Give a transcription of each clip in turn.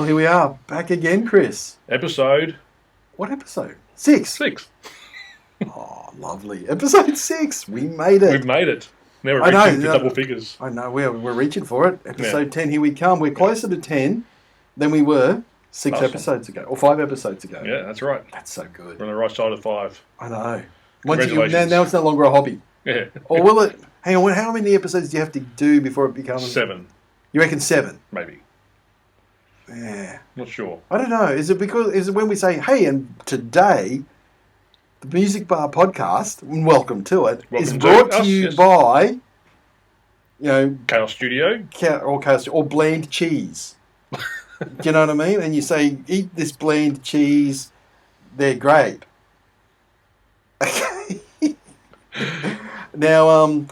Well, here we are, back again, Chris. Episode What episode? 6. 6. Oh, lovely. Episode 6. We made it. We've made it. Never I know, reaching to yeah. double figures. I know, we're reaching for it. Episode 10, here we come. We're closer to 10 than we were 6 Awesome. episodes ago, or 5 episodes ago. Yeah, that's right. That's so good. We're on the right side of 5. I know. Congratulations. Now it's no longer a hobby. Yeah. Or will it? Hang on, how many episodes do you have to do before it becomes... 7, You reckon 7? maybe. Yeah. Not sure. I don't know. Is it when we say, hey, and today, the Music Bar podcast, and welcome to it, is Welcome brought to to us, you yes. by, Chaos Studio. or bland cheese. Do you know what I mean? And you say, eat this bland cheese, they're great. Okay. Now,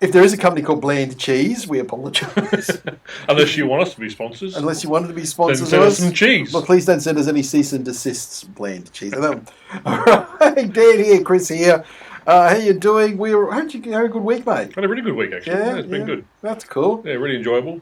if there is a company called Bland Cheese, we apologise. Unless you want us to be sponsors. Unless you wanted to be Then sponsors send of us some cheese. Well, please don't send us any cease and desists, Bland Cheese. All right, Dan here, Chris here. How you doing? How'd you have a good week, mate? Had a really good week, actually. Yeah, it's been good. That's cool. Yeah, really enjoyable.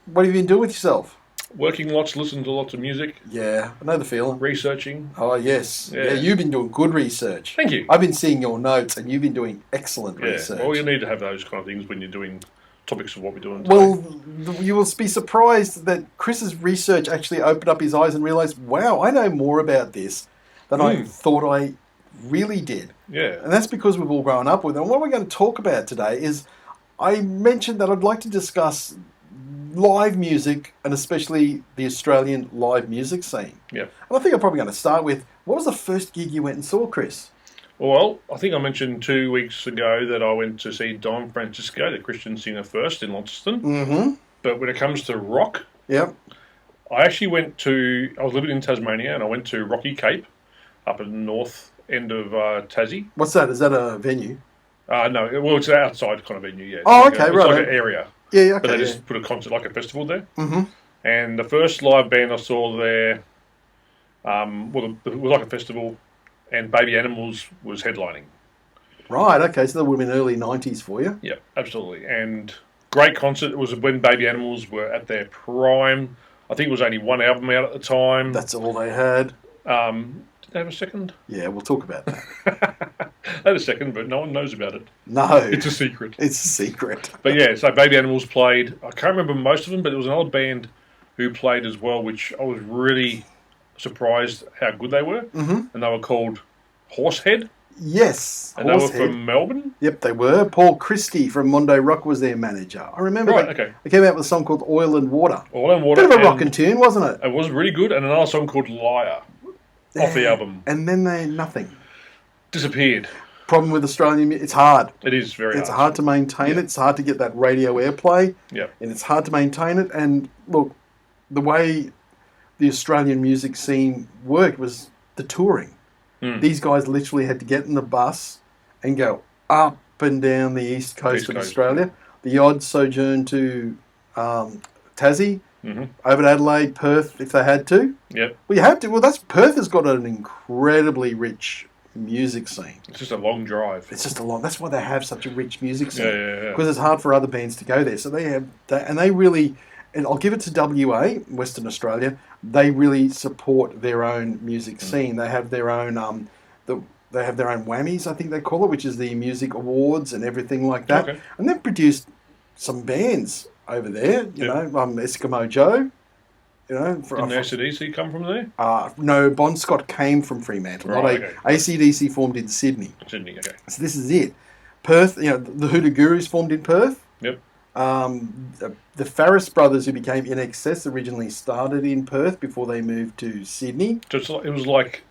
What have you been doing with yourself? Working lots, listening to lots of music, Yeah, I know the feeling. researching. Oh, yes. Yeah. Yeah, you've been doing good research. Thank you. I've been seeing your notes, and you've been doing excellent Yeah. research. Well, you need to have those kind of things when you're doing topics of what we're doing today. Well, you will be surprised that Chris's research actually opened up his eyes and realised, wow, I know more about this than I thought I really did. Yeah. And that's because we've all grown up with it. And what we're going to talk about today is, I mentioned that I'd like to discuss live music, and especially the Australian live music scene. Yeah. And I think I'm probably going to start with, what was the first gig you went and saw, Chris? Well, I think I mentioned 2 weeks ago that I went to see Don Francisco, the Christian singer, first in Launceston. Mm-hmm. But when it comes to rock, Yep. I actually I was living in Tasmania, and I went to Rocky Cape up at the north end of Tassie. What's that? Is that a venue? No, well, it's an outside kind of venue, yeah. Oh, It's okay, it's right. like an area. Yeah, okay. But they just put a concert, like a festival there. Mm-hmm. And the first live band I saw there, it was like a festival, and Baby Animals was headlining. Right, okay, so that would have been early 90s for you. Yeah, absolutely. And great concert. It was when Baby Animals were at their prime. I think it was only one album out at the time. That's all they had. Did they have a second? Yeah, we'll talk about that. They had a second, but no one knows about it. No. It's a secret. It's a secret. But yeah, so Baby Animals played. I can't remember most of them, but there was an old band who played as well, which I was really surprised how good they were. Mm-hmm. And they were called Horsehead. Yes. And they were Horsehead. from Melbourne. Yep, they were. Paul Christie from Mondo Rock was their manager. I remember they came out with a song called Oil and Water. Oil and Water. Bit of a rockin' tune, wasn't it? It was really good. And another song called Liar off the album. And then nothing. Disappeared. Problem with Australian music, it's hard. It is very hard. It's hard to maintain it. It's hard to get that radio airplay. Yeah. And it's hard to maintain it. And look, the way the Australian music scene worked was the touring. These guys literally had to get in the bus and go up and down the east coast of Australia. The odd sojourn to Tassie, over to Adelaide, Perth, if they had to. Yep. Well, you had to. Well, Perth has got an incredibly rich music scene. It's just a long drive. It's just a long. That's why they have such a rich music scene. Yeah. Because it's hard for other bands to go there. So they have, and they really, and I'll give it to WA, Western Australia. They really support their own music scene. They have their own they have their own whammies, I think they call it, which is the music awards and everything like that. Okay. And they've produced some bands over there. You know, Eskimo Joe. You know, Didn't AC/DC come from there? No, Bon Scott came from Fremantle. Right, not AC/DC formed in Sydney. Sydney, okay. So this is it. Perth, the Hoodoo Gurus formed in Perth. Yep. The Farris brothers, who became In Excess, originally started in Perth before they moved to Sydney. So it was like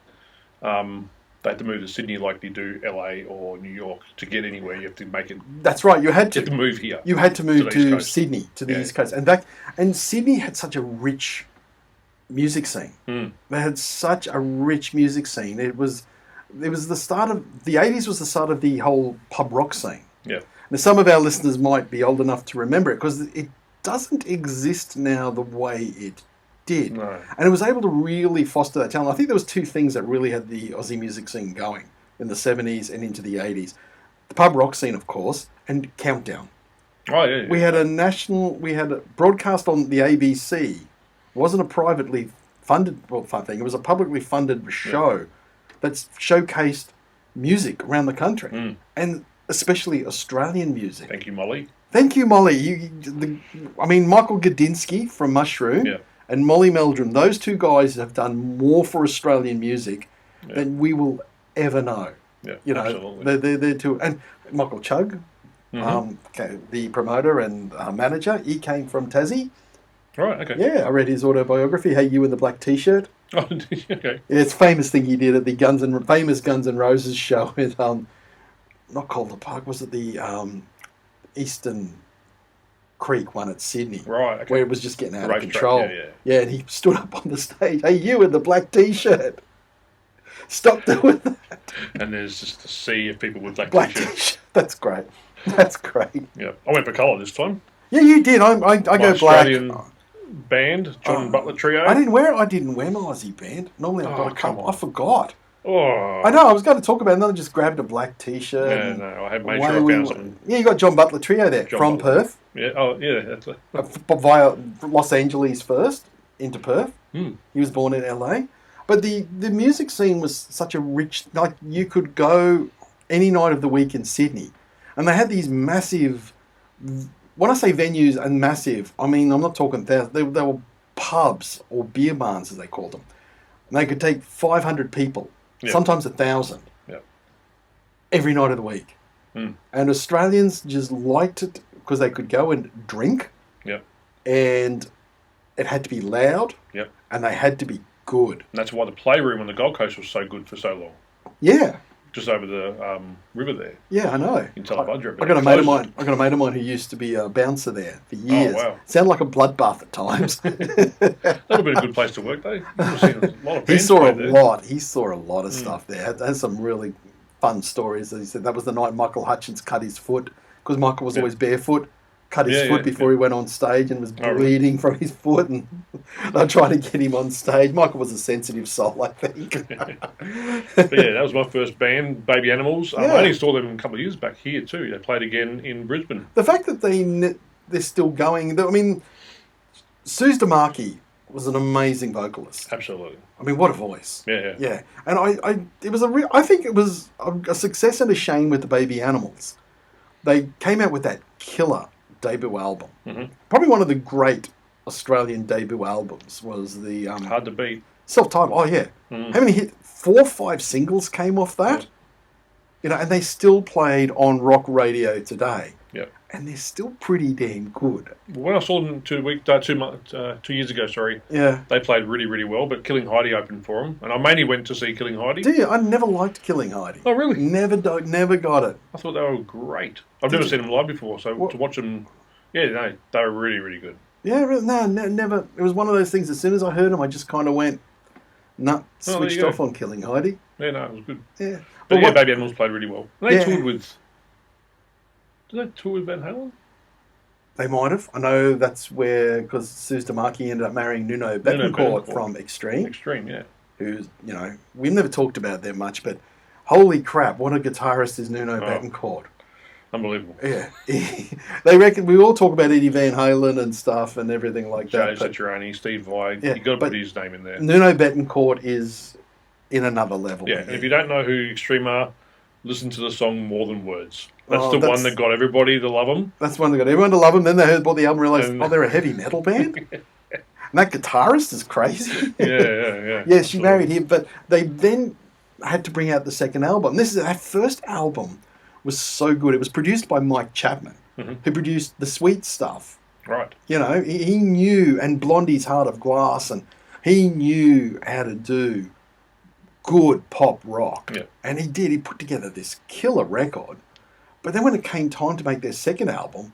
they had to move to Sydney like they do LA or New York to get anywhere. You have to make it. That's right. You had You have to move here. You had to move To the East to Coast. Sydney, to the Yeah. East Coast, and Sydney had such a rich music scene. They had such a rich music scene. It was the start of the 80s. Was the start of the whole pub rock scene. Yeah. Now, some of our listeners might be old enough to remember it because it doesn't exist now the way it did. No. And it was able to really foster that talent. I think there was two things that really had the Aussie music scene going in the 70s and into the 80s. The pub rock scene, of course, and Countdown. Oh, yeah. We had a broadcast on the ABC It wasn't a privately funded thing. It was a publicly funded show that's showcased music around the country, and especially Australian music. Thank you, Molly. Thank you, Molly. Michael Gudinski from Mushroom and Molly Meldrum, those two guys have done more for Australian music than we will ever know. Yeah, absolutely. They're two. And Michael Chugg, the promoter and manager, he came from Tassie. Right, okay. Yeah, I read his autobiography, Hey You in the Black T-Shirt. Oh, okay. It's a famous thing he did at the famous Guns N' Roses show at, not Calder Park, was it the Eastern Creek one at Sydney? Right, okay. Where it was just getting out of Track, control. Yeah, and he stood up on the stage, Hey You in the Black T-Shirt. Stop doing that. And there's just a sea of people with black T-shirts. That's great. That's great. Yeah, I went for colour this time. Yeah, you did. I go Australian black. Band, John Butler Trio. I didn't wear my Aussie band. Normally I've got a couple. I forgot. Oh. I know. I was going to talk about it, and then I just grabbed a black T-shirt. Yeah, no, I had made sure I found something. Yeah, you got John Butler Trio there from Perth. Yeah. Oh, yeah. That's via Los Angeles first into Perth. Hmm. He was born in LA. But the music scene was such a rich, like you could go any night of the week in Sydney. And they had these massive, when I say venues and massive, I mean, I'm not talking thousands, they were pubs or beer barns as they called them. And they could take 500 people, sometimes 1,000, every night of the week. Mm. And Australians just liked it because they could go and drink. And it had to be loud. And they had to be good. And that's why the Playroom on the Gold Coast was so good for so long. Yeah. Just over the river there. Yeah, I know. In Talabudra. I got a mate of mine who used to be a bouncer there for years. Oh, wow. Sounded like a bloodbath at times. That would have been a good place to work, though. He saw a lot. He saw a lot of stuff there. Had some really fun stories. He said that was the night Michael Hutchence cut his foot because Michael was always barefoot. Cut his foot before he went on stage and was bleeding from his foot, and they were trying to get him on stage. Michael was a sensitive soul, I think. But yeah, that was my first band, Baby Animals. I only saw them a couple of years back here too. They played again in Brisbane. The fact that they're still going, I mean, Suze DeMarchi was an amazing vocalist. Absolutely. I mean, what a voice. Yeah. And I think it was a success and a shame with the Baby Animals. They came out with that killer debut album. Mm-hmm. Probably one of the great Australian debut albums was the Hard to Beat. Self-titled. Oh yeah. Mm. How many 4 or 5 singles came off that? Yeah. And they still played on rock radio today. Yeah. And they're still pretty damn good. When I saw them 2 years ago, they played really, really well, but Killing Heidi opened for them, and I mainly went to see Killing Heidi. Do you? I never liked Killing Heidi. Oh, really? Never got it. I thought they were great. I've never seen them live before, so to watch them, they were really, really good. Yeah, never. It was one of those things, as soon as I heard them, I just kind of went, switched off on Killing Heidi. Yeah, no, it was good. Yeah. But Baby Animals played really well. And they toured with... Did they tour with Van Halen? They might have. I know that's where, because Suze DeMarchi ended up marrying Nuno Bettencourt from Extreme. Extreme, yeah. Who's, we've never talked about them much, but holy crap, what a guitarist is Nuno Bettencourt. Unbelievable. Yeah. They reckon, we all talk about Eddie Van Halen and stuff and everything like Joe that. Satriani, Steve Vai, you've got to put his name in there. Nuno Bettencourt is in another level. Yeah, and if you don't know who Extreme are, listen to the song More Than Words. That's one that got everybody to love them. That's one that got everyone to love them. Then they bought the album and realised, they're a heavy metal band? And that guitarist is crazy. Yeah. Yeah, she married him, but they then had to bring out the second album. That first album was so good. It was produced by Mike Chapman, who produced The Sweet Stuff. Right. He knew, and Blondie's Heart of Glass, and he knew how to do good pop rock. Yeah. And he did. He put together this killer record. But then when it came time to make their second album,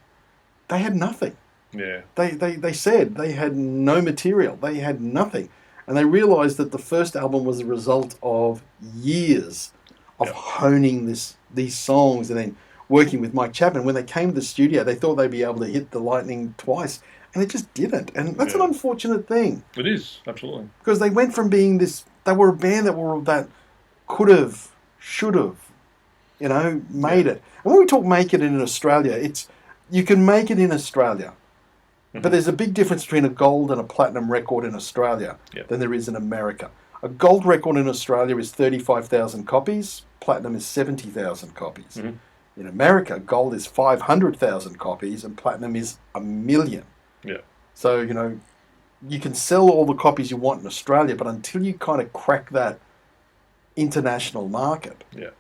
they had nothing. Yeah. They said they had no material. They had nothing. And they realised that the first album was a result of years of honing these songs and then working with Mike Chapman. When they came to the studio, they thought they'd be able to hit the lightning twice. And it just didn't. And that's an unfortunate thing. It is, absolutely. Because they went from being they were a band that could have, should have, made it. And when we talk make it in Australia, you can make it in Australia But there's a big difference between a gold and a platinum record in Australia than there is in America. A gold record in Australia is 35,000 copies. Platinum is 70,000 copies. In America, gold is 500,000 copies and platinum is 1 million. Yeah. So, you can sell all the copies you want in Australia, but until you kind of crack that international market. Yeah.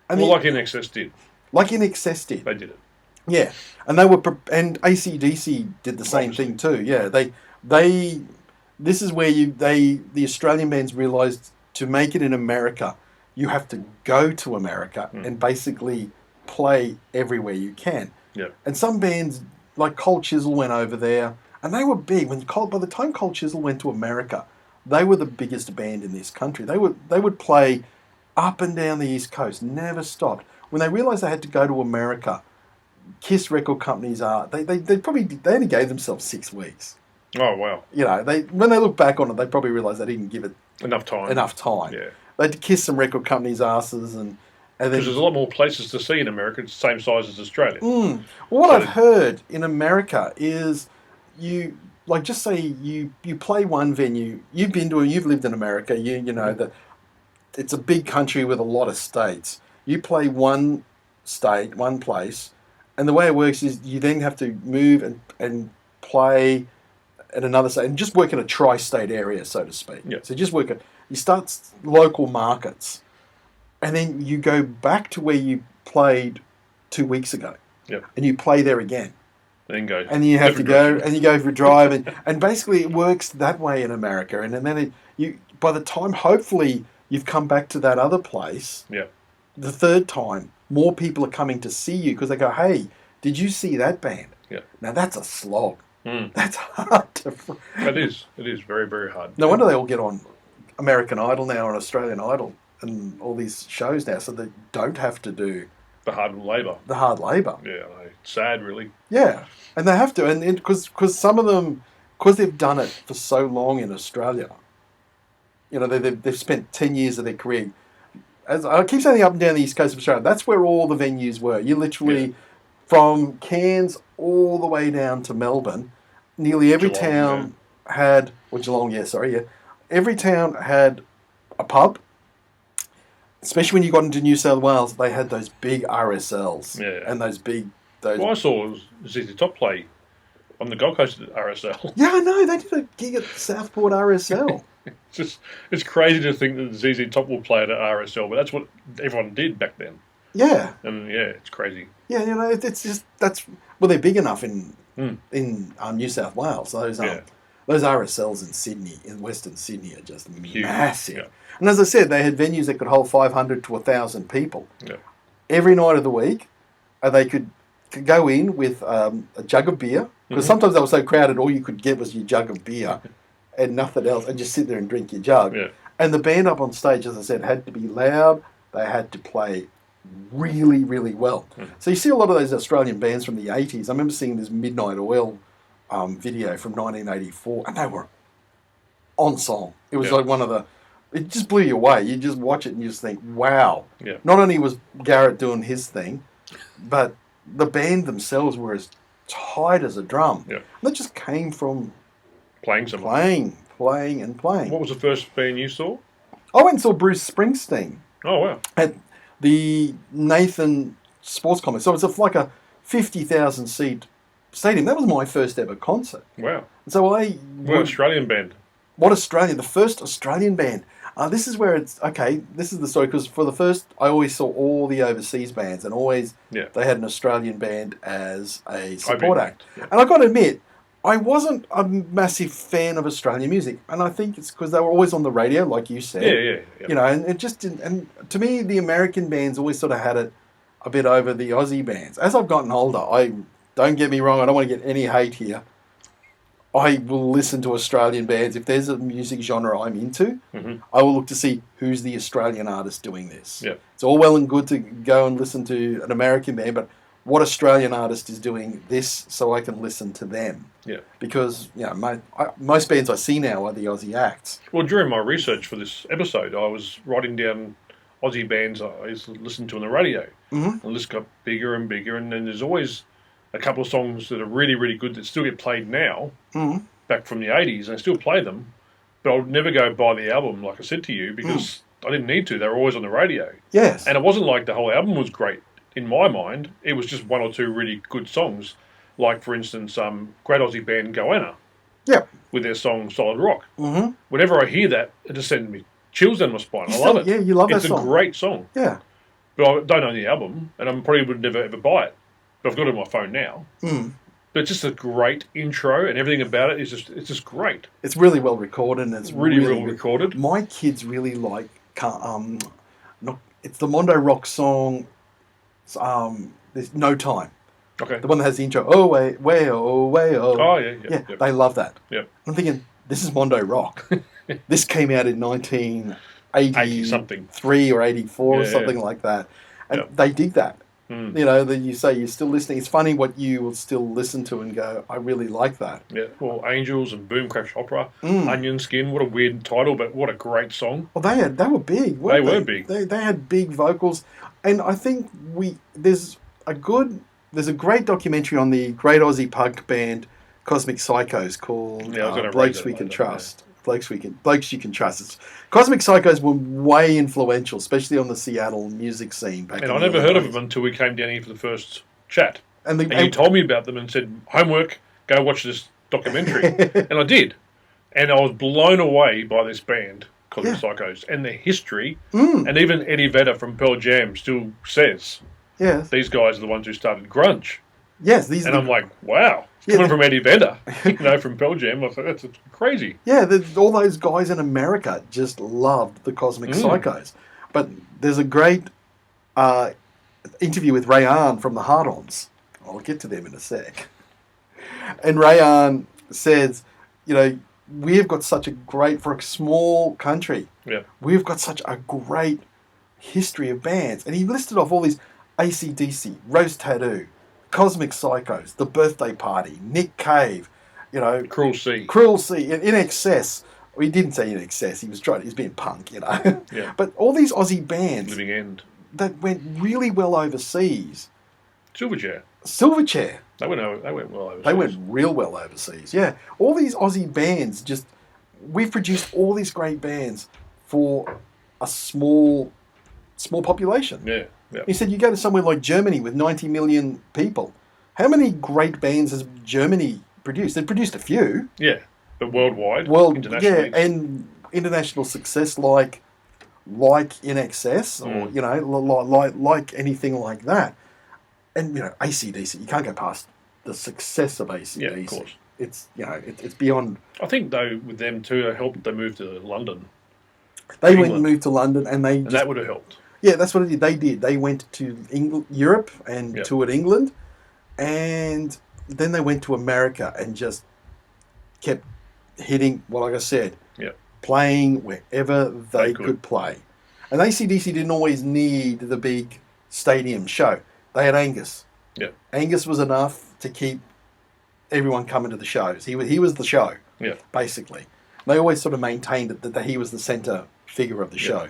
Like INXS did. Like INXS did. They did it. Yeah. And and AC/DC did the same thing too. Yeah. This is where the Australian bands realised to make it in America, you have to go to America and basically play everywhere you can. Yeah. And some bands like Cold Chisel went over there, and they were big. By the time Cold Chisel went to America, they were the biggest band in this country. They would play up and down the East Coast, never stopped. When they realised they had to go to America, Kiss record companies they only gave themselves 6 weeks. Oh wow! When they look back on it, they probably realised they didn't give it enough time. Yeah, they had to kiss some record companies' asses, and then because there's a lot more places to see in America. It's the same size as Australia. Well, what I've heard in America is just say you play one venue. You've lived in America. You know that it's a big country with a lot of states. You play one state, one place, and the way it works is you then have to move and play at another state and just work in a tri-state area, so to speak. Yeah. So you start local markets, and then you go back to where you played 2 weeks ago. Yeah. And you play there again. Then go. And you have to go, and you go for a drive, and basically it works that way in America. And then by the time, hopefully, you've come back to that other place, the third time, more people are coming to see you because they go, hey, did you see that band? Yeah. Now, that's a slog. That's hard to... It is. It is very, very hard. No wonder they all get on American Idol now and Australian Idol and all these shows now, so they don't have to do... The hard labour. Yeah, sad, really. Yeah, and they have to, and because some of them, because they've done it for so long in Australia, they've spent 10 years of their career. As I keep saying, up and down the east coast of Australia, that's where all the venues were. You literally, from Cairns all the way down to Melbourne, nearly every town had, every town had a pub. Especially when you got into New South Wales, they had those big RSLs and those big. Well, I saw ZZ Top play on the Gold Coast at RSL. Yeah, I know. They did a gig at Southport RSL. It's crazy to think that ZZ Top will play at RSL, but that's what everyone did back then. Yeah. And it's crazy. Yeah, it's just they're big enough in New South Wales. Those RSLs in Sydney, in Western Sydney, are just huge. Massive. Yeah. And as I said, they had venues that could hold 500 to 1,000 people. Yeah. Every night of the week, they could go in with a jug of beer, because sometimes they were so crowded, all you could get was your jug of beer and nothing else, and just sit there and drink your jug. Yeah. And the band up on stage, as I said, had to be loud. They had to play really, really well. So you see a lot of those Australian bands from the 80s. I remember seeing this Midnight Oil video from 1984, and they were on song. It was like one of the... It just blew you away. You just watch it and you just think, wow. Yeah. Not only was Garrett doing his thing, but the band themselves were as tight as a drum. Yeah. That just came from playing. What was the first band you saw? I went and saw Bruce Springsteen. Oh, wow. At the Nathan Sports Complex. So it's like a 50,000 seat stadium. That was my first ever concert. Wow. And so What Australian band? What Australian? The first Australian band. This is where it's... Okay, this is the story, because for the first... I always saw all the overseas bands, and always they had an Australian band as a support act. Yeah. And I've got to admit, I wasn't a massive fan of Australian music, and I think it's because they were always on the radio, like you said. Yeah. And it just didn't... And to me, the American bands always sort of had it a bit over the Aussie bands. As I've gotten older, don't get me wrong, I don't want to get any hate here. I will listen to Australian bands. If there's a music genre I'm into, I will look to see who's the Australian artist doing this. Yeah. It's all well and good to go and listen to an American band, but what Australian artist is doing this so I can listen to them? Yeah. Because most bands I see now are the Aussie acts. Well, during my research for this episode, I was writing down Aussie bands I used to listen to on the radio. And the list got bigger and bigger, and then there's always a couple of songs that are really, really good that still get played now, back from the 80s, and I still play them, but I'll never go buy the album, like I said to you, because I didn't need to. They were always on the radio. Yes. And it wasn't like the whole album was great in my mind. It was just one or two really good songs, like, for instance, great Aussie band Goanna. Yep. With their song Solid Rock. Mm-hmm. Whenever I hear that, it just sends me chills down my spine. I love it. Yeah, you love that song. It's a great song. Yeah. But I don't own the album, and I probably would never ever buy it. But I've got it on my phone now. But it's just a great intro, and everything about it is just great. It's really well recorded, and it's really well recorded. My kids really like it's the Mondo Rock song. There's No Time. Okay. The one that has the intro. Oh way, way, oh way, oh. Oh yeah. Yep. They love that. Yep. I'm thinking this is Mondo Rock. This came out in 1980 something, 3 or 84 or something like that, and they dig that. You know, that you say you're still listening. It's funny what you will still listen to and go, I really like that. Yeah, well, Angels and Boom Crash Opera, Onion Skin, what a weird title, but what a great song. Well, they were big, weren't they? Were big. They had big vocals, and I think there's a great documentary on the great Aussie punk band Cosmic Psychos called Blokes We Can Trust. Blokes You Can Trust. Cosmic Psychos were way influential, especially on the Seattle music scene back then. And I never heard of them until we came down here for the first chat. And you told me about them and said, homework, go watch this documentary. And I did. And I was blown away by this band, Cosmic Psychos, and their history. And even Eddie Vedder from Pearl Jam still says, these guys are the ones who started grunge. Yes. I'm like, wow. Coming from Eddie Vedder, from Pearl Jam, I thought that's crazy. Yeah, all those guys in America just loved the Cosmic Psychos. But there's a great interview with Ray Ahn from the Hard-Ons. I'll get to them in a sec. And Ray Ahn says, we've got such a great, for a small country, we've got such a great history of bands. And he listed off all these AC/DC, Rose Tattoo, Cosmic Psychos, The Birthday Party, Nick Cave, Cruel Sea, In Excess. Well, he didn't say In Excess. He was being punk, Yeah. But all these Aussie bands, Living End, that went really well overseas. Silverchair. They went well overseas. They went real well overseas. Yeah, all these Aussie bands we've produced all these great bands for a small population. Yeah. He said, you go to somewhere like Germany with 90 million people. How many great bands has Germany produced? They've produced a few. Yeah, but worldwide, internationally. Yeah, and international success like In Excess or, like anything like that. And, AC/DC, you can't go past the success of AC/DC. Yeah, of course. It's, it's beyond... I think, though, with them too, it helped they moved to London. They went and moved to London and that would have helped. Yeah, that's what it did. They did. They went to Europe and toured England, and then they went to America and just kept hitting, like I said, playing wherever they could play. And AC/DC didn't always need the big stadium show. They had Angus. Yeah. Angus was enough to keep everyone coming to the shows. He was the show, basically. They always sort of maintained it that he was the centre figure of the show.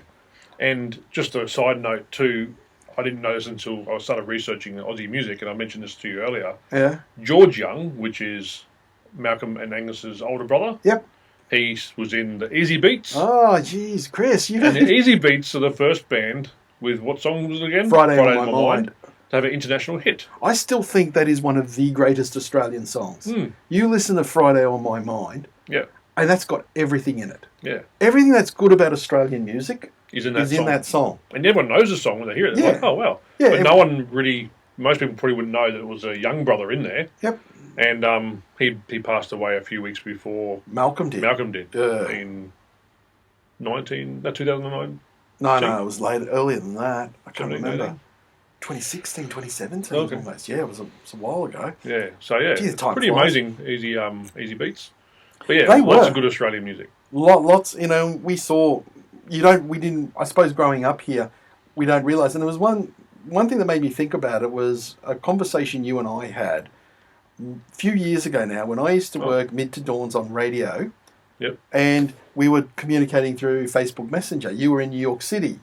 And just a side note too, I didn't know this until I started researching Aussie music, and I mentioned this to you earlier. Yeah. George Young, which is Malcolm and Angus's older brother. Yep. He was in the Easy Beats. Oh, geez, Chris. And the Easy Beats are the first band with, what song was it again? Friday on My Mind. To have an international hit. I still think that is one of the greatest Australian songs. You listen to Friday on My Mind. Yeah. And that's got everything in it. Yeah. Everything that's good about Australian music is in that song. And everyone knows the song when they hear it. They're like, oh, wow. Yeah, but no one really, most people probably wouldn't know that it was a young brother in there. Yep. And he passed away a few weeks before Malcolm did. In 2009? No, it was earlier than that. I can't remember. 2016, 2017 almost. Yeah, it was a while ago. Yeah, so yeah, Jeez, pretty amazing, Easy Beats. But yeah, lots of good Australian music. Lots, we saw... we didn't, I suppose growing up here, we don't realise. And there was one thing that made me think about it was a conversation you and I had a few years ago now when I used to work mid to dawns on radio. Yep. And we were communicating through Facebook Messenger. You were in New York City.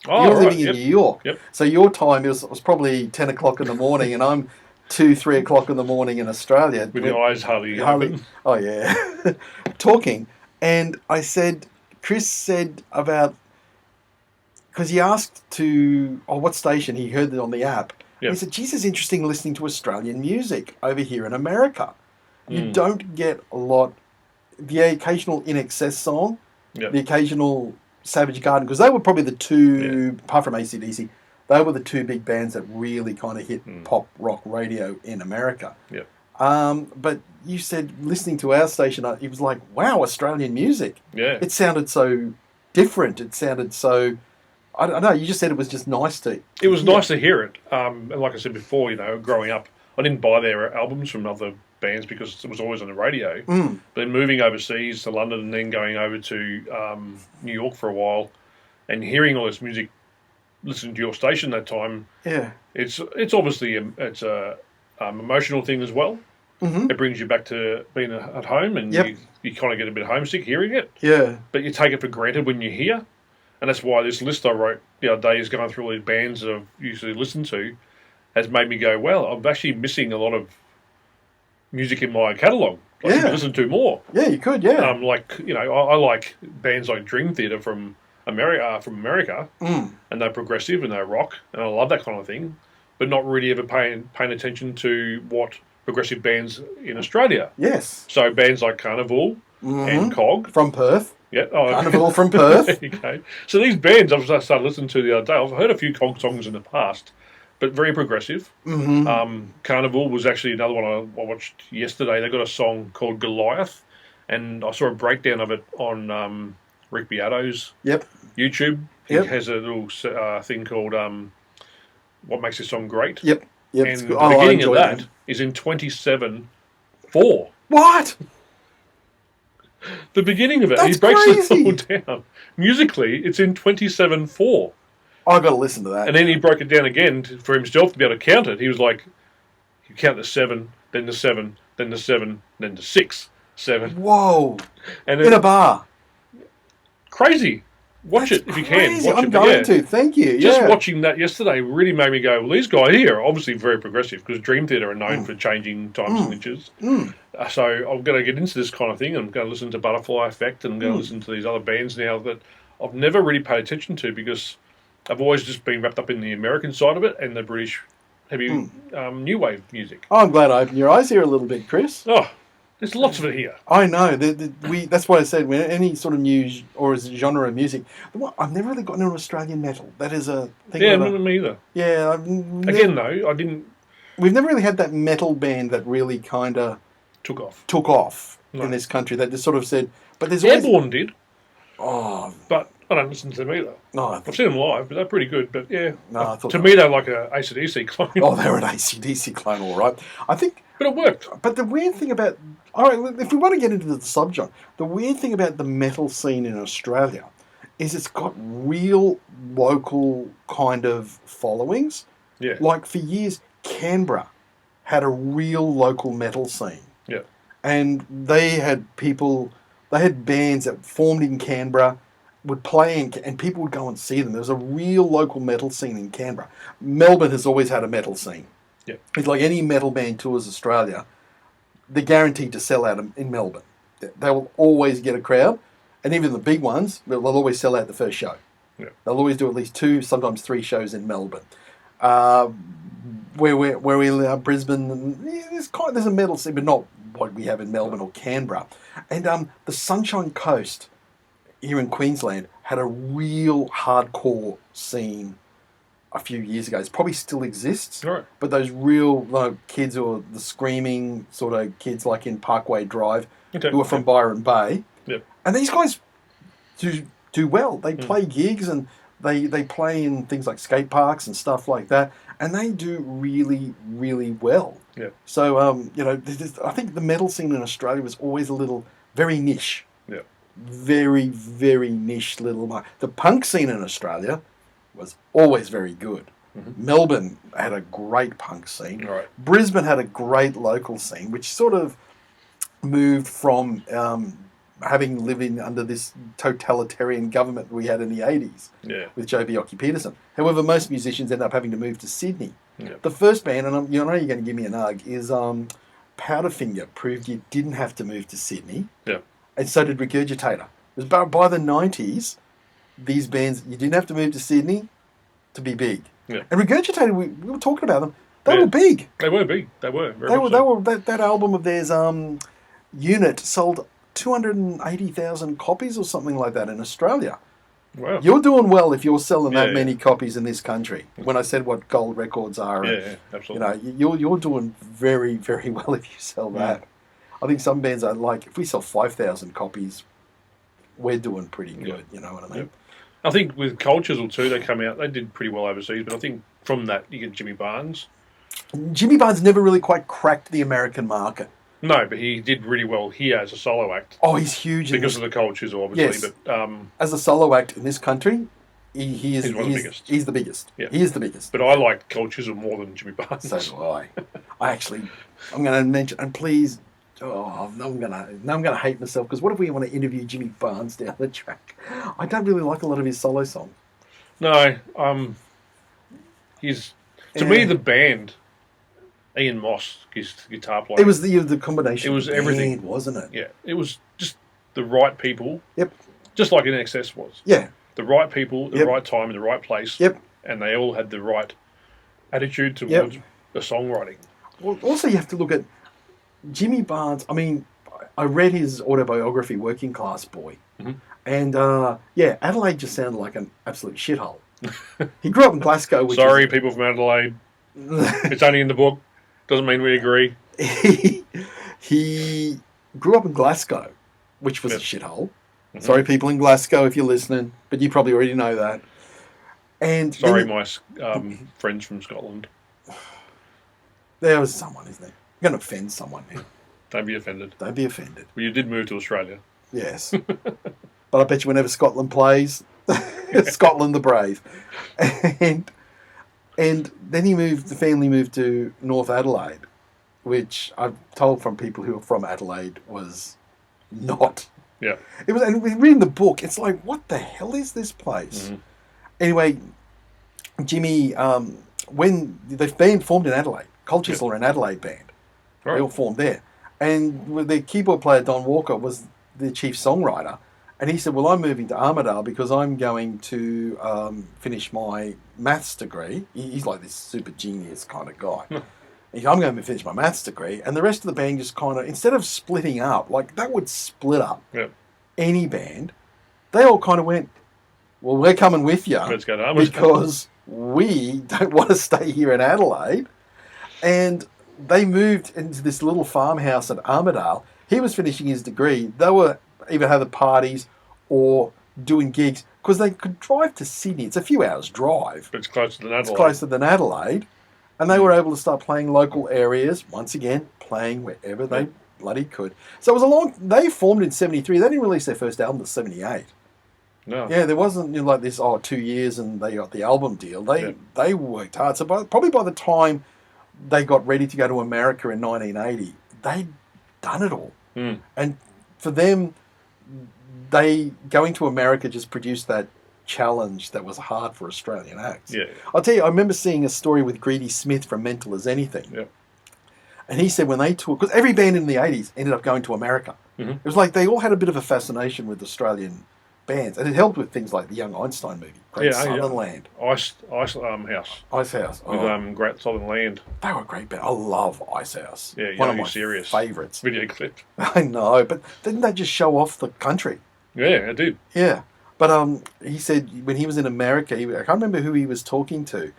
Oh, you were living in New York. Yep. So your time was probably 10 o'clock in the morning and I'm 2, 3 o'clock in the morning in Australia. With your eyes hardly open. Oh, yeah. Talking. And Chris said about, because he asked what station, he heard it on the app. Yep. He said, geez, it's interesting listening to Australian music over here in America. You don't get a lot, the occasional In Excess song, the occasional Savage Garden, because they were probably the two, apart from AC/DC, they were the two big bands that really kind of hit pop rock radio in America. Yep. But you said listening to our station, it was like, wow, Australian music. Yeah. It sounded so different. It sounded so, I don't know, you just said it was just nice to It was nice to hear it. And like I said before, growing up, I didn't buy their albums from other bands because it was always on the radio. But then moving overseas to London and then going over to New York for a while and hearing all this music, listening to your station that time, it's obviously it's a emotional thing as well. It brings you back to being at home, and you kind of get a bit homesick hearing it. Yeah, but you take it for granted when you're here, and that's why this list I wrote the other day is going through all these bands that I've usually listened to has made me go, well, I'm actually missing a lot of music in my catalogue. I should listen to more. Yeah, you could. Yeah, I like bands like Dream Theater from America, and they're progressive and they're rock, and I love that kind of thing, but not really ever paying attention to what progressive bands in Australia. Yes. So bands like Carnival and Cog. From Perth. Yeah. Carnival from Perth. Okay. So these bands I've started listening to the other day, I've heard a few Cog songs in the past, but very progressive. Carnival was actually another one I watched yesterday. They got a song called Goliath, and I saw a breakdown of it on Rick Beato's YouTube. He has a little thing called What Makes This Song Great. Yep. And the beginning of that is in 27/4. What? The beginning of it, That's he breaks crazy. it all down. Musically, it's in 27/4. I've got to listen to that. And then he broke it down again for himself to be able to count it. He was like, you count the 7, then the 7, then the 7, then the 6, 7. Whoa. And in a bar. Crazy. Watch it if you can. Watch I'm going to. Thank you. Just watching that yesterday really made me go, well, these guys here are obviously very progressive because Dream Theater are known for changing time signatures. So I'm going to get into this kind of thing. I'm going to listen to Butterfly Effect and I'm going to listen to these other bands now that I've never really paid attention to because I've always just been wrapped up in the American side of it and the British heavy new wave music. Oh, I'm glad I opened your eyes here a little bit, Chris. Oh, there's lots of it here. I know. That's why I said when any sort of new or genre of music, I've never really gotten into Australian metal. That is a thing. Yeah, not me either. Yeah. Again, though, I didn't. We've never really had that metal band that really kind of took off in this country. That just sort of said, but there's Airborne did. Oh, but I don't listen to them either. No, I've seen them live, but they're pretty good. But yeah, no, to me they're like a AC/DC clone. Oh, they're an AC/DC clone, all right. I think, but it worked. But the weird thing about, all right, if we want to get into the subgenre, the weird thing about the metal scene in Australia is it's got real local kind of followings. Yeah. Like for years, Canberra had a real local metal scene. Yeah. And they had bands that formed in Canberra, would play and people would go and see them. There was a real local metal scene in Canberra. Melbourne has always had a metal scene. Yeah. It's like any metal band tours Australia, they're guaranteed to sell out in Melbourne. They will always get a crowd, and even the big ones, they'll always sell out the first show. Yeah. They'll always do at least 2, sometimes 3 shows in Melbourne. Where we live, Brisbane, there's a metal scene, but not what we have in Melbourne or Canberra. And the Sunshine Coast here in Queensland had a real hardcore scene a few years ago. It probably still exists, right. But those real kids or the screaming sort of kids like in Parkway Drive who are from Byron Bay. Yep. And these guys do well. They play gigs and they play in things like skate parks and stuff like that, and they do really, really well. Yeah. So, I think the metal scene in Australia was always very niche. Yeah. Very, very niche little market. The punk scene in Australia was always very good. Mm-hmm. Melbourne had a great punk scene. Right. Brisbane had a great local scene, which sort of moved from having living under this totalitarian government we had in the 80s with Joh Bjelke-Petersen. However, most musicians end up having to move to Sydney Yep. The first band, and you know you're going to give me an hug, is Powderfinger proved you didn't have to move to Sydney. Yeah. And so did Regurgitator. It was by the 90s, these bands, you didn't have to move to Sydney to be big. Yeah. And Regurgitator, we were talking about them. They were big. They were big. They were. That album of theirs, Unit, sold 280,000 copies or something like that in Australia. Wow. You're doing well if you're selling that many copies in this country. When I said what gold records are, absolutely. You know, you're doing very, very well if you sell that. I think some bands are like, if we sell 5,000 copies, we're doing pretty good. Yeah. You know what I mean? Yep. I think with Cultures or two, they come out. They did pretty well overseas, but I think from that you get Jimmy Barnes. Jimmy Barnes never really quite cracked the American market. No, but he did really well here as a solo act. Oh, he's huge because of the Cultures, obviously. Yes. But as a solo act in this country, he's one of the biggest. He's the biggest. Yeah. He is the biggest. But I like Cultures more than Jimmy Barnes. So do I. I'm going to mention, and please, I'm going to hate myself, because what if we want to interview Jimmy Barnes down the track? I don't really like a lot of his solo songs. No, to me the band. Ian Moss, his guitar player. It was the combination. It was everything, wasn't it? Yeah, it was just the right people. Yep. Just like NXS was. Yeah. The right people, the right time, in the right place. Yep. And they all had the right attitude towards the songwriting. Well, also you have to look at Jimmy Barnes. I mean, I read his autobiography, Working Class Boy, and Adelaide just sounded like an absolute shithole. He grew up in Glasgow. Sorry, people from Adelaide. It's only in the book. Doesn't mean we agree. He grew up in Glasgow, which was a shithole. Mm-hmm. Sorry, people in Glasgow, if you're listening, but you probably already know that. And sorry, my friends from Scotland. There was someone, isn't there? You're going to offend someone now. Don't be offended. Don't be offended. Well, you did move to Australia. Yes. But I bet you whenever Scotland plays, Scotland the Brave. And then the family moved to North Adelaide, which I've told from people who are from Adelaide was not. Yeah. It was, and reading the book, it's like, what the hell is this place? Mm-hmm. Anyway, Jimmy, when the band formed in Adelaide, Cultures were an Adelaide band. Right. They all formed there. And the keyboard player, Don Walker, was the chief songwriter. And he said, well, I'm moving to Armidale because I'm going to finish my maths degree. He's like this super genius kind of guy. I'm going to finish my maths degree. And the rest of the band just kind of, instead of splitting up, like that would split up any band, they all kind of went, well, we're coming with you because we don't want to stay here in Adelaide. And they moved into this little farmhouse at Armidale. He was finishing his degree. They were either having parties or doing gigs because they could drive to Sydney. It's a few hours drive. But it's closer than Adelaide. It's closer than Adelaide. And they were able to start playing local areas, once again, playing wherever they bloody could. So it was they formed in 73. They didn't release their first album until 78. No. Yeah, there wasn't like this, 2 years and they got the album deal. They worked hard. So probably by the time they got ready to go to America in 1980, they'd done it all. Mm. And for them, going to America just produced that challenge that was hard for Australian acts. Yeah. I'll tell you, I remember seeing a story with Greedy Smith from Mental as Anything. Yeah. And he said when they toured, because every band in the 80s ended up going to America. Mm-hmm. It was like they all had a bit of a fascination with Australian bands. And it helped with things like the Young Einstein movie, Great Southern Land. Ice House. Ice House. With Great Southern Land. They were a great band. I love Ice House. Yeah, one of my serious favourites. Video clip. I know, but didn't they just show off the country? Yeah, I did. Yeah. But he said when he was in America, I can't remember who he was talking to,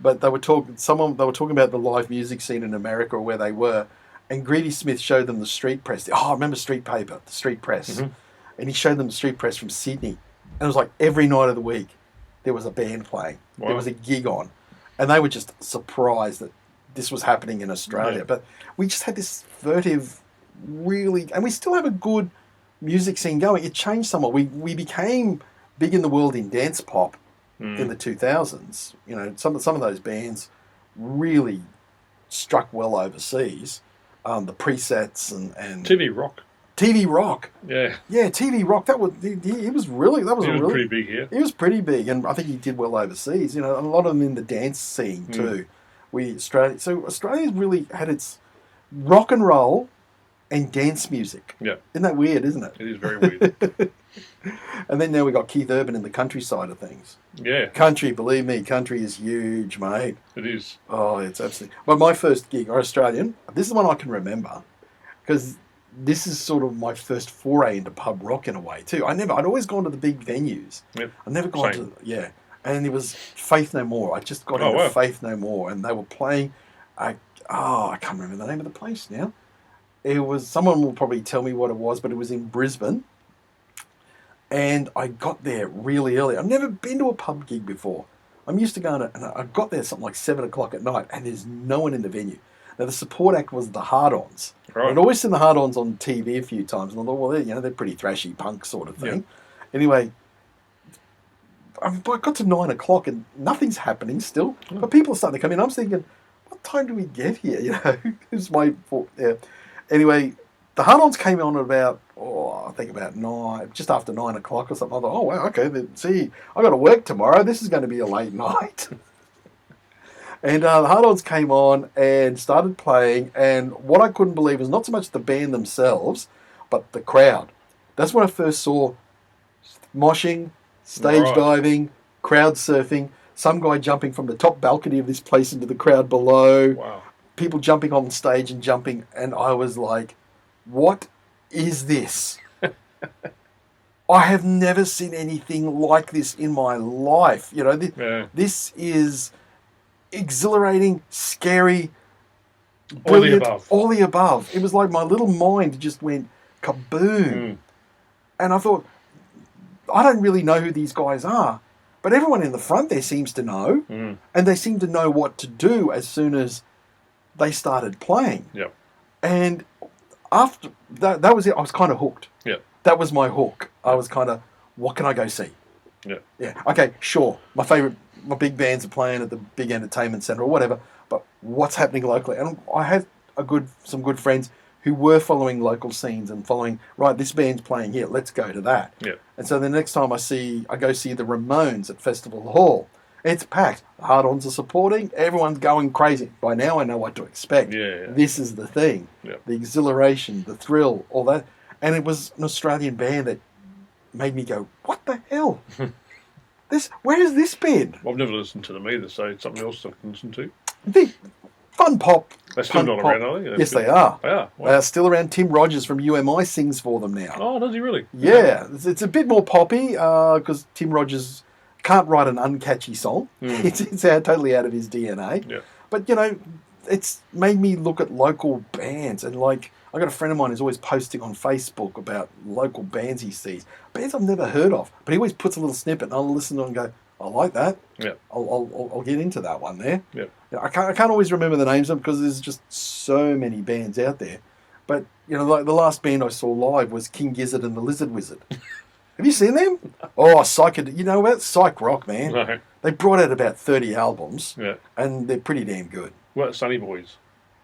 but they were talking about the live music scene in America or where they were, and Greedy Smith showed them the street press. I remember Street Paper, the street press. Mm-hmm. And he showed them the street press from Sydney. And it was like every night of the week there was a band playing. Wow. There was a gig on. And they were just surprised that this was happening in Australia. Yeah. But we just had this furtive, really... And we still have a good music scene going. It changed somewhat. We became big in the world in dance pop in the 2000s. You know, some of those bands really struck well overseas. The Presets and... TV Rock. TV Rock. Yeah. Yeah, TV Rock. He was pretty big here. He was pretty big, and I think he did well overseas. You know, a lot of them in the dance scene too Australia's really had its rock and roll and dance music. Yeah. Isn't that weird, isn't it? It is very weird. And then now we got Keith Urban in the country side of things. Yeah. Country, believe me, country is huge, mate. It is. Oh, it's absolutely... Well, my first gig, Australian, this is one I can remember, because this is sort of my first foray into pub rock in a way, too. I'd always gone to the big venues. Yep. I'd never gone to... Yeah. And it was Faith No More. I just got into Faith No More, and they were playing... I can't remember the name of the place now. It was... Someone will probably tell me what it was, but it was in Brisbane. And I got there really early. I've never been to a pub gig before. I'm used to going to... And I got there something like 7 o'clock at night, and there's no one in the venue. Now, the support act was the Hard-Ons. Right. I'd always seen the Hard-Ons on TV a few times, and I thought, well, they're pretty thrashy punk sort of thing. Yeah. Anyway, I got to 9 o'clock, and nothing's happening still. But people are starting to come in. I'm thinking, what time do we get here? It's my fault. Yeah. Anyway, the Hard-Ons came on at about, I think about 9, just after 9 o'clock or something. I thought, oh, wow, okay, then see, I got to work tomorrow. This is going to be a late night. And the Hard-Ons came on and started playing, and what I couldn't believe was not so much the band themselves, but the crowd. That's when I first saw moshing, stage diving, crowd surfing, some guy jumping from the top balcony of this place into the crowd below, people jumping on stage and jumping, and I was like, what is this? I have never seen anything like this in my life. This is exhilarating, scary, brilliant, all the above. It was like my little mind just went kaboom. And I thought, I don't really know who these guys are, but everyone in the front there seems to know, and they seem to know what to do as soon as they started playing. Yep. And after that was it. I was kind of hooked. Yeah. That was my hook. I was kind of, what can I go see? Yeah. Yeah. Okay, sure. My big bands are playing at the big entertainment centre or whatever, but what's happening locally? And I had some good friends who were following local scenes and following, right, this band's playing here, let's go to that. Yeah. And so the next time I go see the Ramones at Festival Hall, it's packed. The Hard-Ons are supporting, everyone's going crazy. By now I know what to expect. Yeah. This is the thing. Yeah. The exhilaration, the thrill, all that. And it was an Australian band that made me go, what the hell? Where has this been? Well, I've never listened to them either, so it's something else I can listen to. The fun pop. They're still not around, are they? Yes, they are. They are. Wow. They are still around. Tim Rogers from UMI sings for them now. Oh, does he really? Yeah. It's a bit more poppy because Tim Rogers can't write an uncatchy song. It's totally out of his DNA. Yeah. But, it's made me look at local bands and I got a friend of mine who's always posting on Facebook about local bands he sees. Bands I've never heard of. But he always puts a little snippet and I'll listen to it and go, I like that. Yeah. I'll get into that one there. Yeah. I can't always remember the names of them because there's just so many bands out there. But, like the last band I saw live was King Gizzard and the Lizard Wizard. Have you seen them? Oh, you know about psych rock, man. No. They brought out about 30 albums. Yeah. And they're pretty damn good. What, Sunny Boys?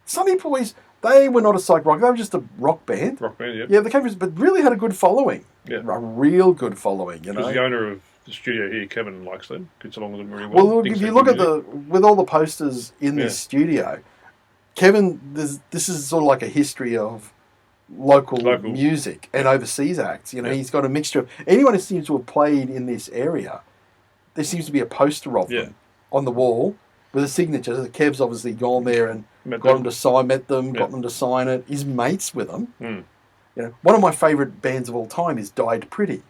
Sunny Boys... They were not a psych rock. They were just a rock band. Rock band, yeah. Yeah, they came from, but really had a good following. Yeah. A real good following, Because the owner of the studio here, Kevin, likes them. Gets along with them really well. Well, look, if you look at with all the posters in this studio, Kevin, this is sort of like a history of local music and overseas acts. He's got a mixture of anyone who seems to have played in this area. There seems to be a poster of them on the wall with a signature. Kev's obviously gone there and met them to sign it. His mates with them. One of my favourite bands of all time is Died Pretty,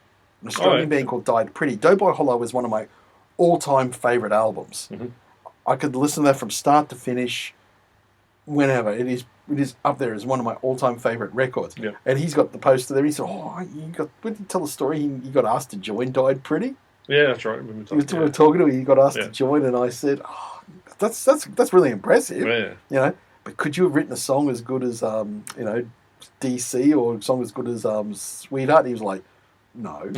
an Australian band called Died Pretty. Doughboy Hollow is one of my all-time favourite albums. I could listen to that from start to finish, whenever. It is up there as one of my all-time favourite records. Yeah. And he's got the poster there. He said, did you tell the story? He got asked to join Died Pretty. Yeah, that's right. We were talking to him. He got asked to join, and I said, that's really impressive. Yeah. But could you have written a song as good as DC or a song as good as Sweetheart? And he was like, no.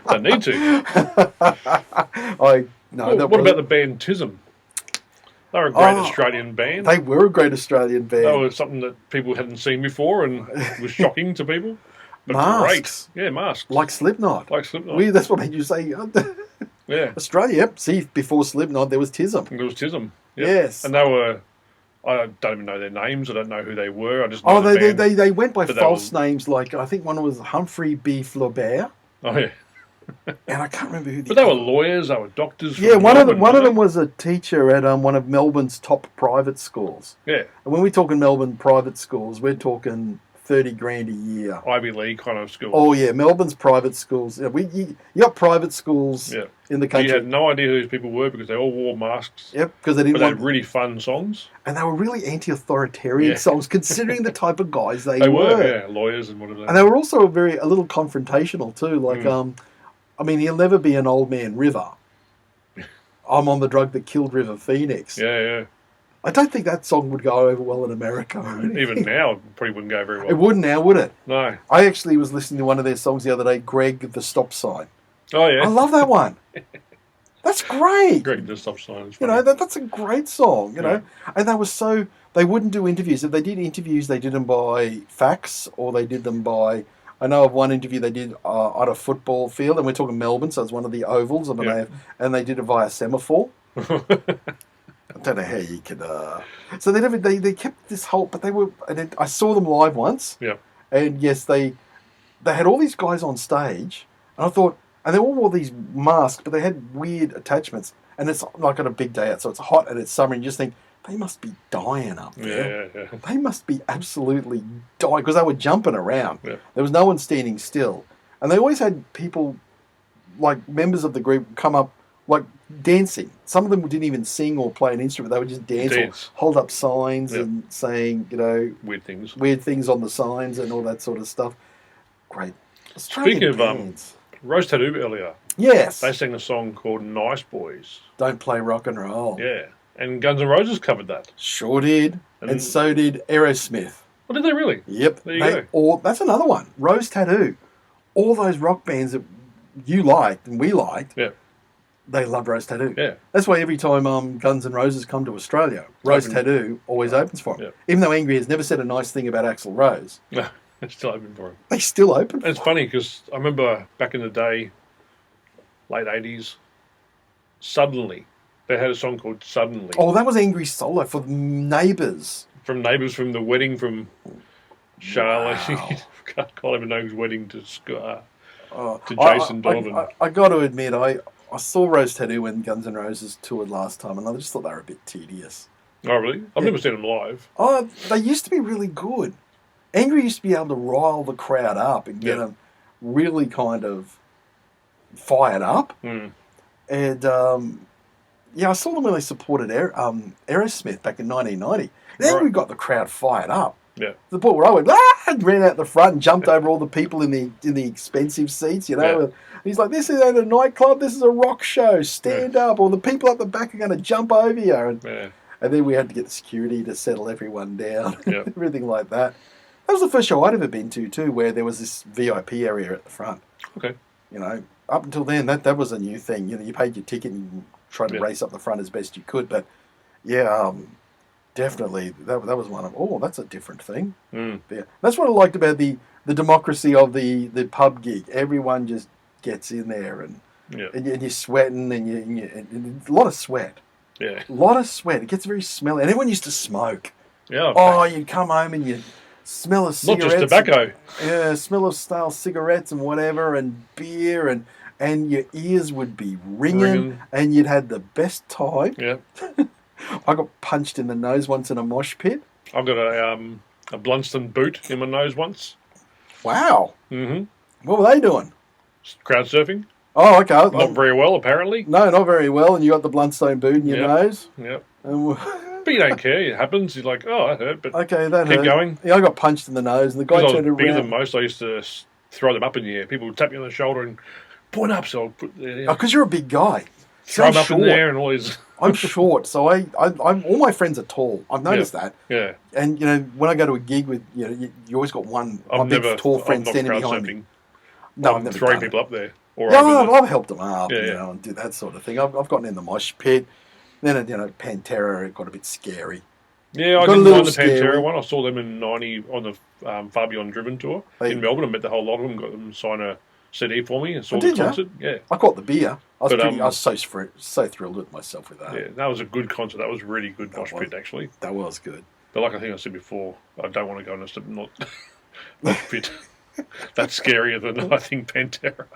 Don't need to. What about the band Tism? They were a great Australian band. They were a great Australian band. That was something that people hadn't seen before and was shocking to people. But Masks. great. Yeah, Masks. Like Slipknot. That's what made you say... yeah. Australia, yep. See, before Slipknot, there was TISM. There was TISM. Yep. Yes. And they were... I don't even know their names. I don't know who they were. I just know they went by false names. Like, I think one was Humphrey B. Flaubert. Oh, yeah. And I can't remember who. But they were lawyers. They were doctors. Yeah, one of them was a teacher at one of Melbourne's top private schools. Yeah. And when we talk in Melbourne private schools, we're talking $30,000 a year. Ivy League kind of schools. Oh yeah, Melbourne's private schools. Yeah, you got private schools in the country. You had no idea who these people were because they all wore masks. Yep, because they didn't. But they had really fun songs, and they were really anti-authoritarian songs, considering the type of guys they were. Yeah, lawyers and whatever. And they were also a little confrontational too. Like, I mean, he'll never be an old man River. I'm on the drug that killed River Phoenix. Yeah. I don't think that song would go over well in America. Even now, it probably wouldn't go very well. It wouldn't now, would it? No. I actually was listening to one of their songs the other day, Greg the Stop Sign. Oh, yeah. I love that one. That's great. Greg the Stop Sign. You know, that's a great song, you know. And they wouldn't do interviews. If they did interviews, they did them by fax or they did them by... I know of one interview they did on a football field, and we're talking Melbourne, so it's one of the ovals, and they did it via semaphore. I don't know how you could. So they kept this whole, but they were. And I saw them live once. Yeah. And yes, they had all these guys on stage, and I thought, and they all wore these masks, but they had weird attachments, and it's like on a big day out, so it's hot and it's summer, and you just think they must be dying up there. Yeah. They must be absolutely dying because they were jumping around. Yeah. There was no one standing still, and they always had people, like members of the group, come up like dancing. Some of them didn't even sing or play an instrument. They would just dance. Or hold up signs and saying, weird things on the signs and all that sort of stuff. Great. Speaking of Rose Tattoo earlier. Yes. They sang a song called Nice Boys. Don't play rock and roll. Yeah. And Guns N' Roses covered that. Sure did. And so did Aerosmith. Oh, did they really? Yep. There you go. That's another one. Rose Tattoo. All those rock bands that you liked and we liked. Yeah. They loved Rose Tattoo. Yeah. That's why every time Guns N' Roses come to Australia, Rose Tattoo always opens for them. Yeah. Even though Angry has never said a nice thing about Axl Rose. No, it's still open for him. They still open for him. It's funny because I remember back in the day, late 80s, Suddenly. They had a song called Suddenly. Oh, that was Angry solo for Neighbours. From Neighbours, from the wedding from Charlotte. Wow. I can't even know whose wedding to Jason Donovan. I got to admit, I saw Rose Tattoo when Guns N' Roses toured last time, and I just thought they were a bit tedious. Oh, really? I've never seen them live. Oh, they used to be really good. Angry used to be able to rile the crowd up and get them really kind of fired up. Mm. And, I saw them when they supported Aerosmith back in 1990. Then we got the crowd fired up. Yeah. To the point where I went, and ran out the front and jumped over all the people in the expensive seats, Yeah. He's like, this isn't a nightclub, this is a rock show. Stand up, or the people up the back are going to jump over you. And then we had to get the security to settle everyone down, everything like that. That was the first show I'd ever been to, too, where there was this VIP area at the front. Okay. Up until then, that was a new thing. You paid your ticket and you tried to race up the front as best you could. But, definitely, that was one of, that's a different thing. Mm. Yeah. That's what I liked about the democracy of the pub gig. Everyone just gets in there and you're sweating and a lot of sweat. Yeah. A lot of sweat. It gets very smelly. And everyone used to smoke. Yeah. Oh, you'd come home and you'd smell of cigarettes. Not just tobacco. Smell of stale cigarettes and whatever and beer and your ears would be ringing and you'd had the best time. Yeah. I got punched in the nose once in a mosh pit. I've got a Blunston boot in my nose once. Wow. Mm-hmm. What were they doing? Crowd surfing. Oh, okay. Not very well, apparently. No, not very well. And you got the Blundstone boot in your nose. Yep. But you don't care. It happens. You're like, that hurt. But okay, that keep hurt. Going. Yeah, I got punched in the nose, and the guy turned around. Bigger than most. I used to throw them up in the air. People would tap you on the shoulder and point up. So I'll put because you're a big guy. Throw them up in there and all these. I'm short, so I'm all my friends are tall. I've noticed that. Yeah. And when I go to a gig with you always got one big tall friend standing behind me. No, I'm throwing people up there. I've helped them up, and do that sort of thing. I've gotten in the mosh pit. Then Pantera, it got a bit scary. Yeah, I didn't mind the Pantera one. I saw them in '90 on the Far Beyond Driven tour in Melbourne. I met the whole lot of them. Got them to sign a CD for me and saw the concert. Yeah, I got the beer. I was so thrilled with myself with that. Yeah, that was a good concert. That was really good mosh pit actually. That was good. But like I think I said before, I don't want to go in a not pit. That's scarier than I think Pantera.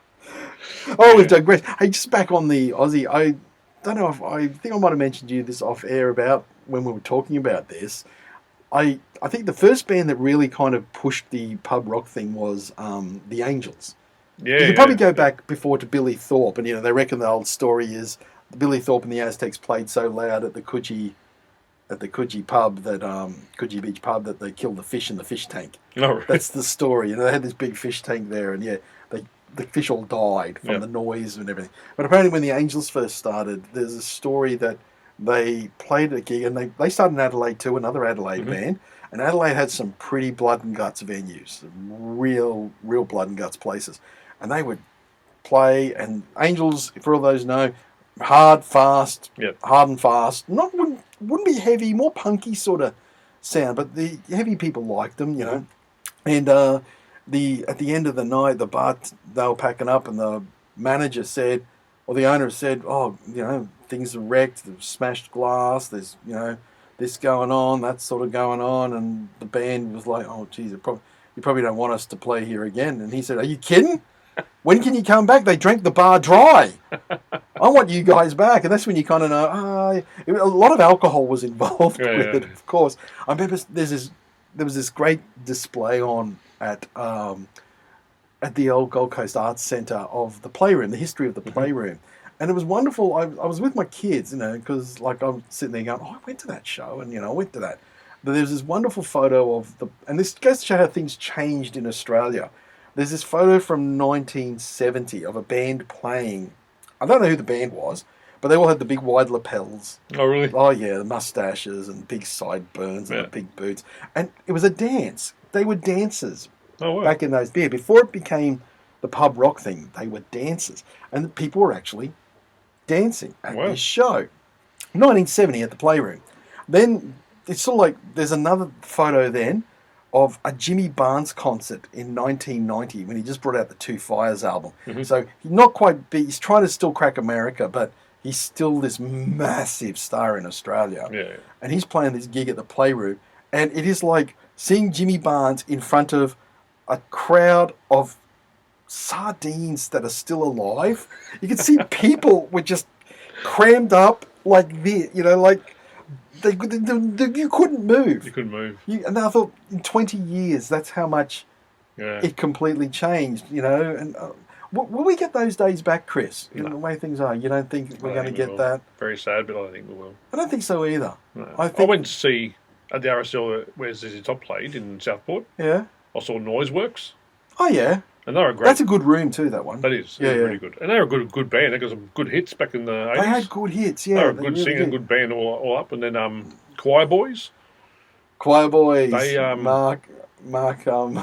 Oh, we've digressed. Hey, just back on the Aussie. I don't know if I think I might have mentioned to you this off air about when we were talking about this. I think the first band that really kind of pushed the pub rock thing was the Angels. Yeah, you could probably go back before to Billy Thorpe, and they reckon the old story is Billy Thorpe and the Aztecs played so loud at the Coogee pub that Coogee Beach pub that they killed the fish in the fish tank. Oh, really? That's the story. They had this big fish tank there, and the fish all died from the noise and everything. But apparently, when the Angels first started, there's a story that they played a gig, and they started in Adelaide too, another Adelaide band. And Adelaide had some pretty blood and guts venues, real blood and guts places. And they would play, and Angels, for all those know, hard, fast, hard and fast. Wouldn't be heavy, more punky sort of sound, but the heavy people liked them, And at the end of the night, the bar, they were packing up, and the manager said, or the owner said, "Oh, things are wrecked. There's smashed glass. There's this going on, that sort of going on." And the band was like, "Oh, geez, you probably don't want us to play here again." And he said, "Are you kidding? When can you come back? They drank the bar dry. I want you guys back." And that's when you kind of know, a lot of alcohol was involved with it, of course. I remember there was this great display on at the old Gold Coast Arts Centre of the Playroom, the history of the Playroom. And it was wonderful. I was with my kids, because I'm sitting there going, I went to that show, and I went to that. But there's this wonderful photo and this goes to show how things changed in Australia. There's this photo from 1970 of a band playing. I don't know who the band was, but they all had the big wide lapels. Oh, really? Oh, yeah, the mustaches and big sideburns and the big boots. And it was a dance. They were dancers back in those days. Before it became the pub rock thing, they were dancers. And people were actually dancing at this show. 1970 at the Playroom. Then it's sort of like there's another photo then of a Jimmy Barnes concert in 1990 when he just brought out the Two Fires album. So he's not quite big. He's trying to still crack America, but he's still this massive star in Australia. Yeah. And he's playing this gig at the Playroom, and it is like seeing Jimmy Barnes in front of a crowd of sardines that are still alive. You can see people were just crammed up like this, like you couldn't move. You couldn't move. And I thought in 20 years, that's how much it completely changed, And will we get those days back, Chris? No. The way things are, you don't think we're going to get that? Very sad, but I think we will. I don't think so either. No. I went to see at the RSL where ZZ Top played in Southport. Yeah. I saw Noiseworks. Oh, yeah. And they were great. That's a good room too, that one. That is. Yeah, really good. And they were a good band. They got some good hits back in the 80s. They had good hits, yeah. They were a good really singer, good band all up. And then Choir Boys. Choir Boys. They, Mark, I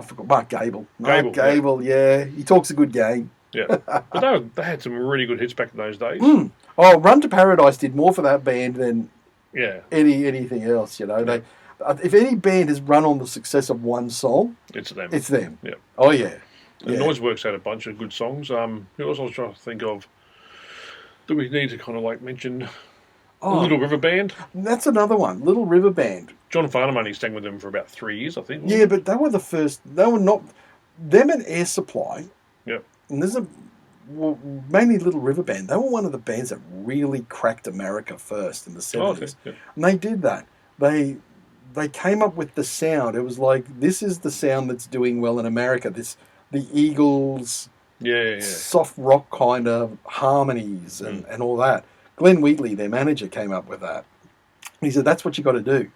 forgot, Mark Gable. Gable, yeah. He talks a good game. Yeah. But they had some really good hits back in those days. Oh, Run to Paradise did more for that band than anything else, They, if any band has run on the success of one song, it's them. It's them. Yeah. Oh, yeah. And Noiseworks had a bunch of good songs. Who else I was trying to think of? Do we need to kind of mention Little River Band? That's another one. Little River Band. John Farnham only sang with them for about 3 years, I think. Yeah, but they were the first. They were not. Them and Air Supply. Yep. And there's mainly Little River Band. They were one of the bands that really cracked America first in the 70s. Oh, okay. Yeah. And they did that. They came up with the sound. It was like, this is the sound that's doing well in America. The Eagles, soft rock kind of harmonies and all that. Glenn Wheatley, their manager, came up with that. He said, that's what you got to do.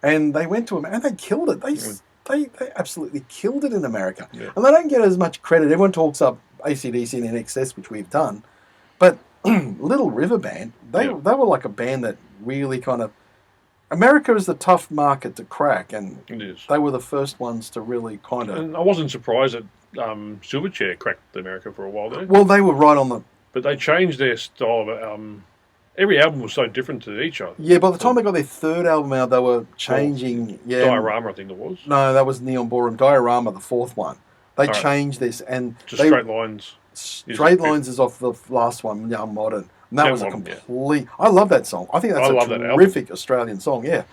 And they went to him, and they killed it. They absolutely killed it in America. Yeah. And they don't get as much credit. Everyone talks up AC/DC and NXS, which we've done. But Little River Band, they were like a band that really kind of... America is a tough market to crack, and it is. They were the first ones to really kind of... And I wasn't surprised that Silverchair cracked America for a while there. Well, they were right on the... But they changed their style of every album was so different to each other. Yeah, by the time they got their third album out, they were changing. Yeah, Diorama, I think it was. No, that was Neon Ballroom. Diorama, the fourth one. They changed this and just Straight Lines. Straight Lines is off the last one, Young Modern. And that was a complete... Yeah. I love that song. I think that's a terrific Australian song, yeah.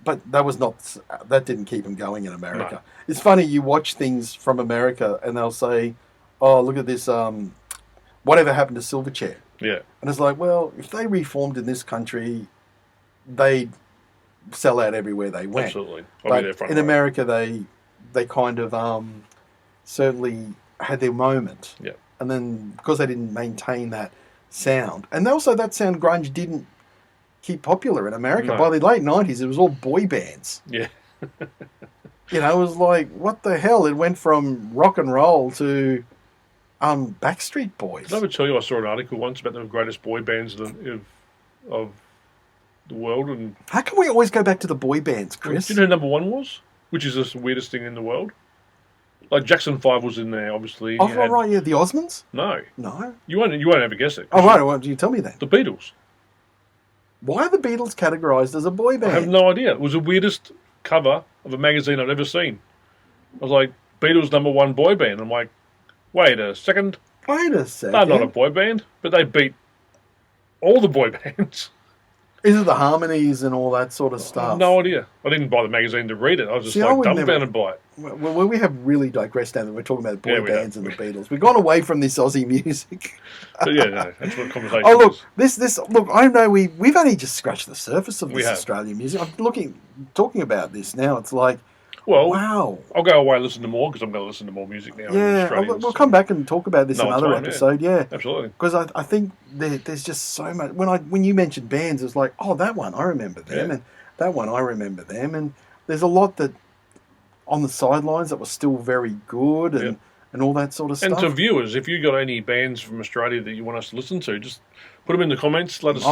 But that didn't keep them going in America. No. It's funny, you watch things from America and they'll say, oh, look at this, whatever happened to Silverchair? Yeah. And it's like, well, if they reformed in this country, they'd sell out everywhere they went. Absolutely. But in America, they kind of certainly had their moment. Yeah. And then because they didn't maintain that sound, and also that sound grunge didn't keep popular in America. No. By the late 90s, it was all boy bands. Yeah. It was like, what the hell? It went from rock and roll to Backstreet Boys. Did I ever tell you I saw an article once about the greatest boy bands of the world? And how can we always go back to the boy bands, Chris? Do you know who number one was? Which is the weirdest thing in the world? Like Jackson 5 was in there, obviously. Oh, right, yeah. The Osmonds? No. No? You won't ever guess it. Oh, right. Well, do you tell me that? The Beatles. Why are the Beatles categorised as a boy band? I have no idea. It was the weirdest cover of a magazine I'd ever seen. I was like, Beatles number one boy band. I'm like, wait a second. They're not a boy band, but they beat all the boy bands. Is it the harmonies and all that sort of stuff? I have no idea. I didn't buy the magazine to read it. I was just dumbfounded by it. Well, we have really digressed down. We're talking about boy bands and the Beatles. We've gone away from this Aussie music. But yeah, no, that's what conversation is. Oh, look, look, I know we've only just scratched the surface of this Australian music. I'm talking about this now. It's like, well, wow. I'll go away and listen to more because I'm going to listen to more music now. Yeah, we'll come back and talk about this another episode. Yeah, absolutely. Because I think there's just so much. When you mentioned bands, it's like, oh, that one I remember them, and that one I remember them, and there's a lot that on the sidelines that was still very good, and all that sort of stuff. And to viewers, if you got any bands from Australia that you want us to listen to, just put them in the comments. Let us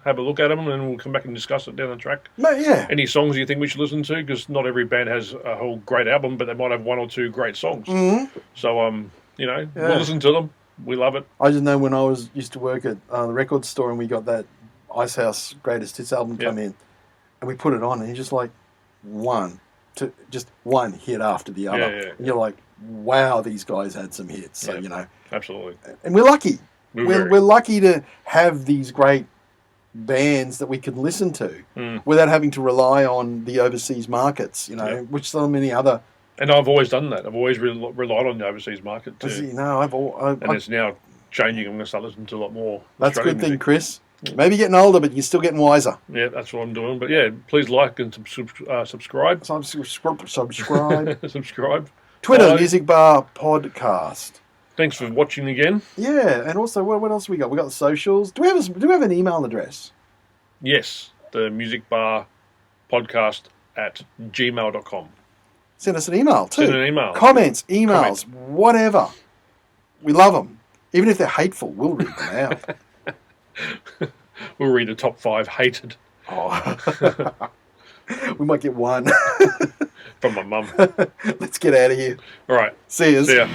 have a look at them, and then we'll come back and discuss it down the track. Yeah. Any songs you think we should listen to? Because not every band has a whole great album, but they might have one or two great songs. Mm-hmm. So, we'll listen to them. We love it. I just know when I used to work at the record store, and we got that Icehouse Greatest Hits album come in, and we put it on, and you're just like, one hit after the other. Yeah. And you're like, wow, these guys had some hits. So, absolutely. And we're lucky. We're lucky to have these great bands that we can listen to without having to rely on the overseas markets, which so many other... And I've always done that. I've always relied on the overseas market too. And it's now changing. I'm going to start listening to a lot more. That's a good thing, Chris. Maybe getting older, but you're still getting wiser. Yeah, that's what I'm doing. But yeah, please like and subscribe. Subscribe. Subscribe. Twitter, Music Bar Podcast. Thanks for watching again. Yeah, and also, what else we got? We got the socials. Do we have an email address? Yes, the Music Bar Podcast at gmail.com. Send us an email too. Send an email. Comments, emails, whatever. We love them. Even if they're hateful, we'll read them out. We'll read the top 5 hated. Oh. We might get one. From my mum. Let's get out of here. All right. See yous. See ya.